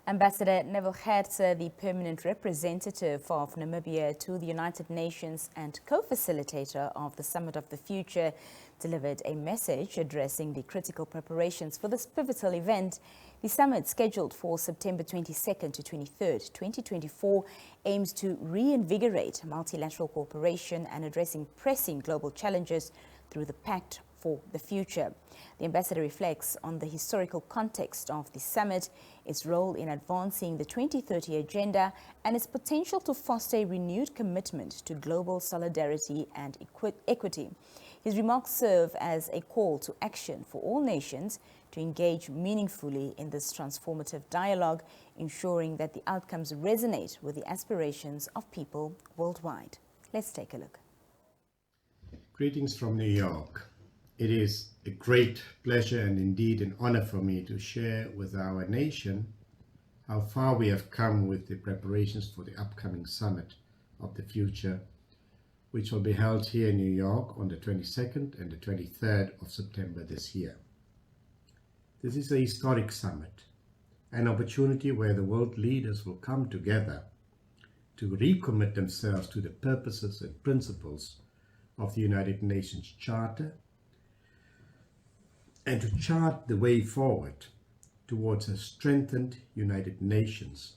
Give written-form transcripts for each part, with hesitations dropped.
Ambassador Neville Gertze, the permanent representative of Namibia to the United Nations and co-facilitator of the Summit of the Future, delivered a message addressing the critical preparations for this pivotal event. The summit, scheduled for September 22nd to 23rd, 2024, aims to reinvigorate multilateral cooperation and addressing pressing global challenges through the Pact for the Future. The ambassador reflects on the historical context of the summit, its role in advancing the 2030 agenda, and its potential to foster a renewed commitment to global solidarity and equity. His remarks serve as a call to action for all nations to engage meaningfully in this transformative dialogue, ensuring that the outcomes resonate with the aspirations of people worldwide. Let's take a look. Greetings from New York. It is a great pleasure and indeed an honor for me to share with our nation how far we have come with the preparations for the upcoming Summit of the Future, which will be held here in New York on the 22nd and the 23rd of September this year. This is a historic summit, an opportunity where the world leaders will come together to recommit themselves to the purposes and principles of the United Nations Charter and to chart the way forward towards a strengthened United Nations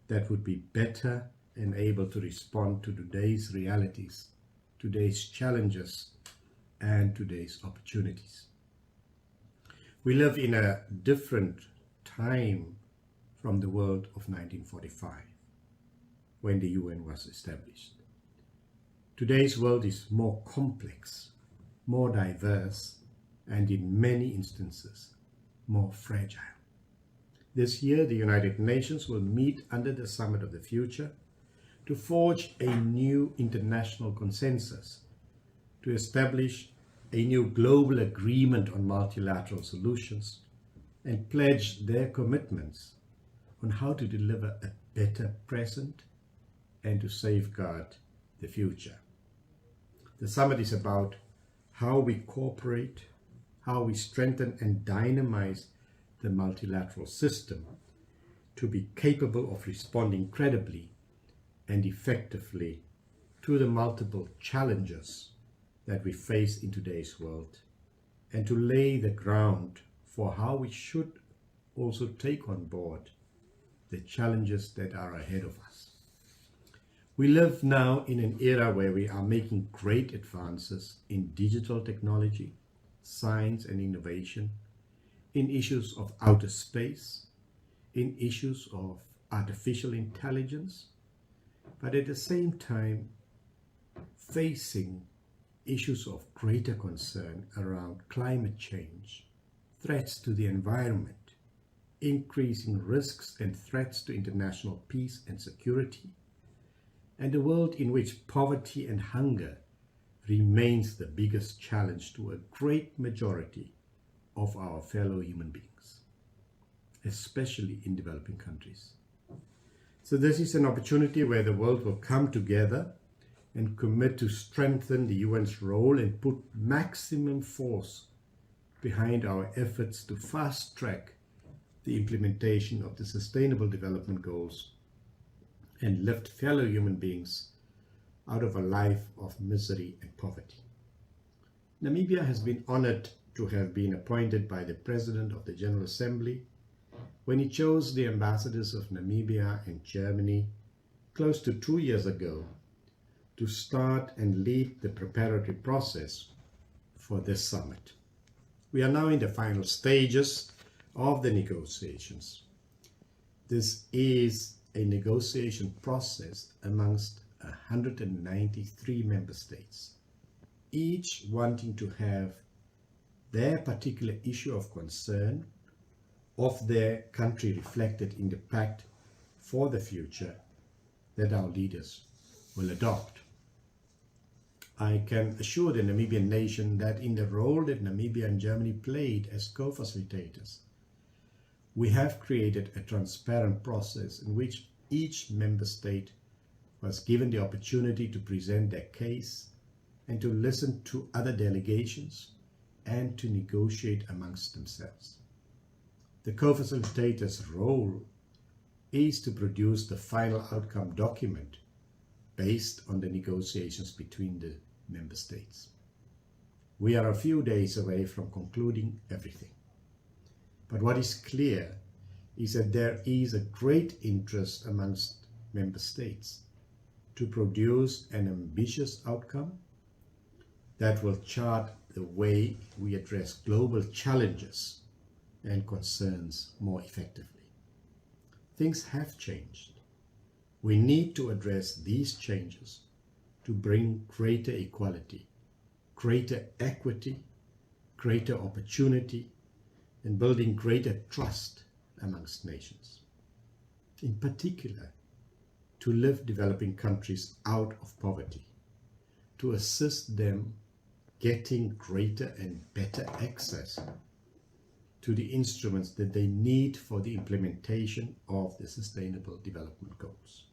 that would be better and able to respond to today's realities, today's challenges, and today's opportunities. We live in a different time from the world of 1945, when the UN was established. Today's world is more complex, more diverse, and in many instances, more fragile. This year, the United Nations will meet under the Summit of the Future to forge a new international consensus, to establish a new global agreement on multilateral solutions, and pledge their commitments on how to deliver a better present and to safeguard the future. The summit is about how we cooperate, how we strengthen and dynamize the multilateral system to be capable of responding credibly and effectively to the multiple challenges that we face in today's world, and to lay the ground for how we should also take on board the challenges that are ahead of us. We live now in an era where we are making great advances in digital technology, science and innovation, in issues of outer space, in issues of artificial intelligence, but at the same time facing issues of greater concern around climate change, threats to the environment, increasing risks and threats to international peace and security, and a world in which poverty and hunger remains the biggest challenge to a great majority of our fellow human beings, especially in developing countries. So this is an opportunity where the world will come together and commit to strengthen the UN's role and put maximum force behind our efforts to fast-track the implementation of the Sustainable Development Goals and lift fellow human beings out of a life of misery and poverty. Namibia has been honored to have been appointed by the President of the General Assembly when he chose the ambassadors of Namibia and Germany close to 2 years ago to start and lead the preparatory process for this summit. We are now in the final stages of the negotiations. This is a negotiation process amongst 193 member states, each wanting to have their particular issue of concern of their country reflected in the Pact for the Future that our leaders will adopt. I can assure the Namibian nation that in the role that Namibia and Germany played as co-facilitators, we have created a transparent process in which each member state was given the opportunity to present their case and to listen to other delegations and to negotiate amongst themselves. The co-facilitator's role is to produce the final outcome document based on the negotiations between the member states. We are a few days away from concluding everything. But what is clear is that there is a great interest amongst member states to produce an ambitious outcome that will chart the way we address global challenges and concerns more effectively. Things have changed. We need to address these changes to bring greater equality, greater equity, greater opportunity, and building greater trust amongst nations. In particular, to lift developing countries out of poverty, to assist them getting greater and better access to the instruments that they need for the implementation of the Sustainable Development Goals.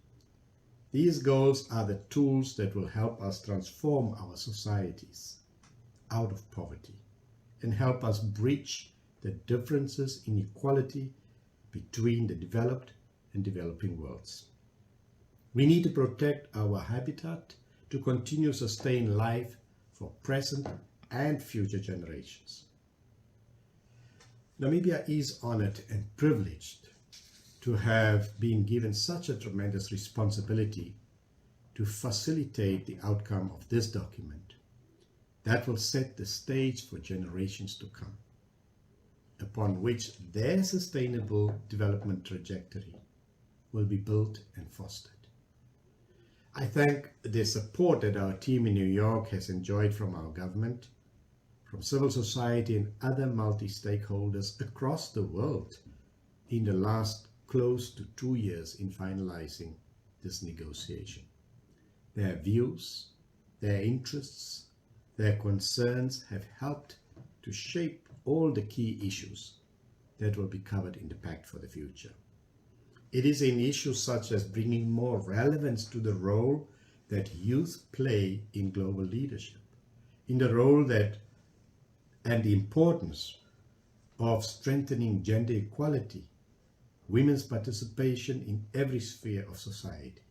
These goals are the tools that will help us transform our societies out of poverty and help us bridge the differences in equality between the developed and developing worlds. We need to protect our habitat to continue sustain life for present and future generations. Namibia is honored and privileged to have been given such a tremendous responsibility to facilitate the outcome of this document that will set the stage for generations to come, upon which their sustainable development trajectory will be built and fostered. I thank the support that our team in New York has enjoyed from our government, from civil society and other multi-stakeholders across the world in the last close to 2 years in finalizing this negotiation. Their views, their interests, their concerns have helped to shape all the key issues that will be covered in the Pact for the Future. It is in issues such as bringing more relevance to the role that youth play in global leadership, in the role that and the importance of strengthening gender equality, women's participation in every sphere of society,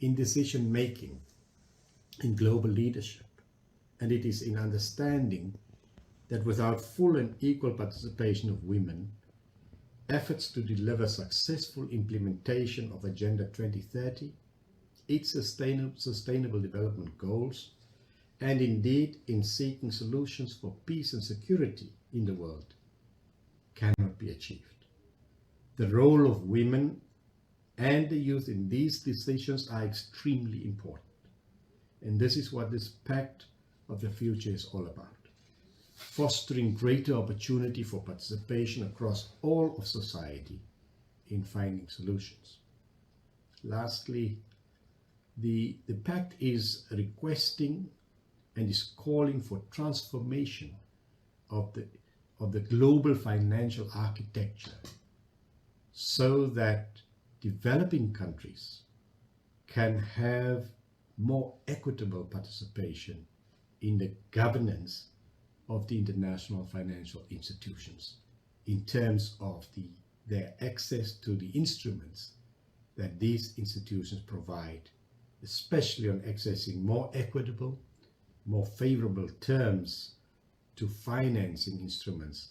in decision making, in global leadership. And it is in understanding that without full and equal participation of women, efforts to deliver successful implementation of Agenda 2030, its sustainable development goals, and indeed in seeking solutions for peace and security in the world, cannot be achieved. The role of women and the youth in these decisions are extremely important. And this is what this Pact of the Future is all about. Fostering greater opportunity for participation across all of society in finding solutions. Lastly, the Pact is requesting and is calling for transformation of the global financial architecture so that developing countries can have more equitable participation in the governance of the international financial institutions in terms of their access to the instruments that these institutions provide, especially on accessing more equitable, more favorable terms to financing instruments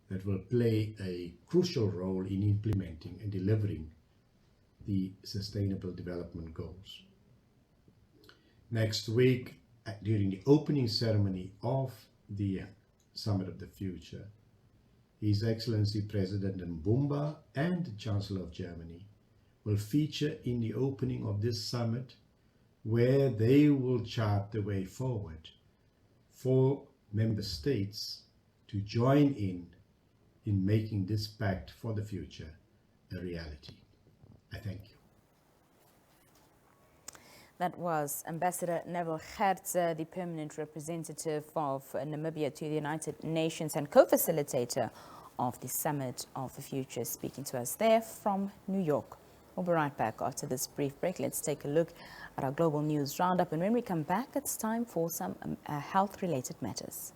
that will play a crucial role in implementing and delivering the Sustainable Development Goals. Next week, during the opening ceremony of the Summit of the Future, His Excellency President Mbumba and the Chancellor of Germany will feature in the opening of this summit, where they will chart the way forward for member states to join in making this Pact for the Future a reality. I thank you. That was Ambassador Neville Gertze, the permanent representative of Namibia to the United Nations and co-facilitator of the Summit of the Future, speaking to us there from New York. We'll be right back after this brief break. Let's take a look at our global news roundup. And when we come back, it's time for some health-related matters.